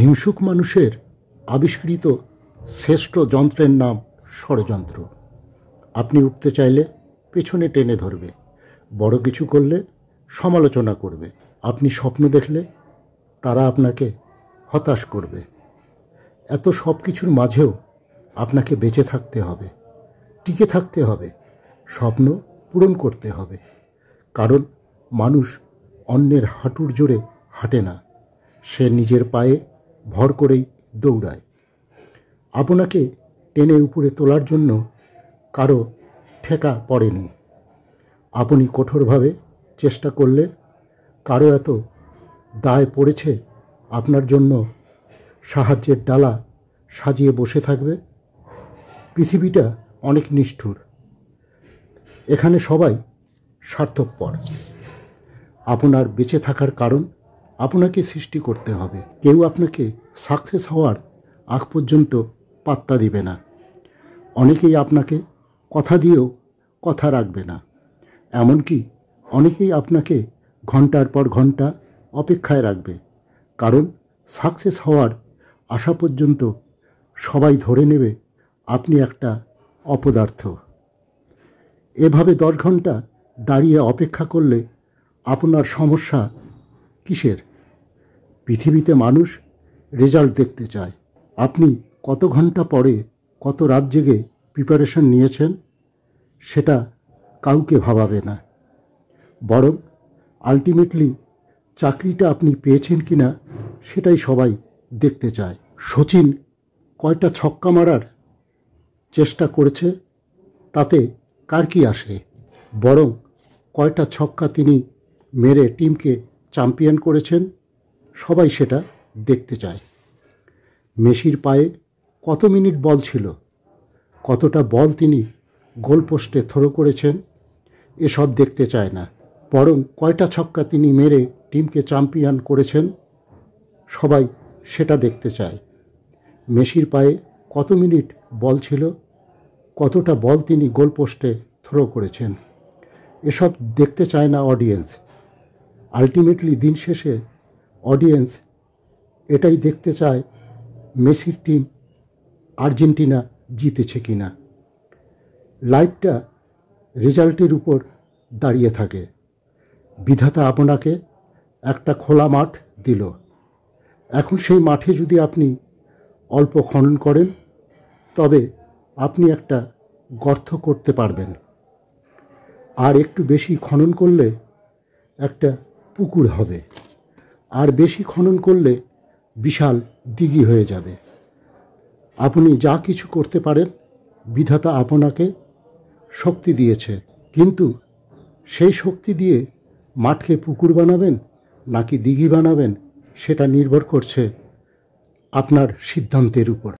হিংসুক মানুষের আবিষ্কৃত শ্রেষ্ঠ যন্ত্রের নাম ষড়যন্ত্র। আপনি উঠতে চাইলে পেছনে টেনে ধরবে, বড় কিছু করলে সমালোচনা করবে, আপনি স্বপ্ন দেখলে তারা আপনাকে হতাশ করবে। এত সব কিছুর মাঝেও আপনাকে বেঁচে থাকতে হবে, টিকে থাকতে হবে, স্বপ্ন পূরণ করতে হবে। কারণ মানুষ অন্যের হাঁটুর জোরে হাঁটে না, সে নিজের পায়ে ভর করেই দৌড়ায়। আপনাকে টেনে উপরে তোলার জন্য কারো ঠেকা পড়েনি। আপনি কঠোরভাবে চেষ্টা করলে কারো এত দায় পড়েছে আপনার জন্য সাহায্যের ডালা সাজিয়ে বসে থাকবে? পৃথিবীটা অনেক নিষ্ঠুর, এখানে সবাই স্বার্থপর। আপনার বেঁচে থাকার কারণ আপনাকে সৃষ্টি করতে হবে। কেউ আপনাকে সাকসেস হওয়ার আগ পর্যন্ত পাত্তা দিবে না। অনেকেই আপনাকে কথা দিয়েও কথা রাখবে না। এমনকি অনেকেই আপনাকে ঘন্টার পর ঘন্টা অপেক্ষায় রাখবে, কারণ সাকসেস হওয়ার আশা পর্যন্ত সবাই ধরে নেবে আপনি একটা অপদার্থ। এভাবে 10 ঘন্টা দাঁড়িয়ে অপেক্ষা করলে আপনার সমস্যা কিসের? পৃথিবীতে মানুষ রেজাল্ট দেখতে চায়। আপনি কত ঘন্টা পরে, কত রাত জেগে প্রিপারেশন নিয়েছেন সেটা কাউকে ভাবাবে না, বরং আলটিমেটলি চাকরিটা আপনি পেয়েছেন কি না সেটাই সবাই দেখতে চায়। সচিন কয়টা ছক্কা মারার চেষ্টা করেছে তাতে কার কি আসে, বরং কয়টা ছক্কা তিনি মেরে টিমকে চ্যাম্পিয়ন করেছেন সবাই সেটা দেখতে চায়। মেসির পায়ে কত মিনিট বল ছিল, কতটা বল তিনি গোলপোস্টে থ্রো করেছেন এসব দেখতে চায় না, বরং কয়টা ছক্কা তিনি মেরে টিমকে চ্যাম্পিয়ন করেছেন সবাই সেটা দেখতে চায়। মেসির পায়ে কত মিনিট বল ছিল, কতটা বল তিনি গোলপোস্টে থ্রো করেছেন এসব দেখতে চায় না অডিয়েন্স। আলটিমেটলি দিন শেষে অডিয়েন্স এটাই দেখতে চায় মেসির টিম আর্জেন্টিনা জিতেছে কিনা। লাইফটা রেজাল্টের উপর দাঁড়িয়ে থাকে। বিধাতা আপনাকে একটা খোলা মাঠ দিল, এখন সেই মাঠে যদি আপনি অল্প খনন করেন তবে আপনি একটা গর্ত করতে পারবেন, আর একটু বেশি খনন করলে একটা পুকুর হবে, আর বেশি খনন করলে বিশাল দিঘি হয়ে যাবে। আপনি যা কিছু করতে পারেন বিধাতা আপনাকে শক্তি দিয়েছে, কিন্তু সেই শক্তি দিয়ে মাঠকে পুকুর বানাবেন নাকি দিঘি বানাবেন সেটা নির্ভর করছে আপনার সিদ্ধান্তের উপর।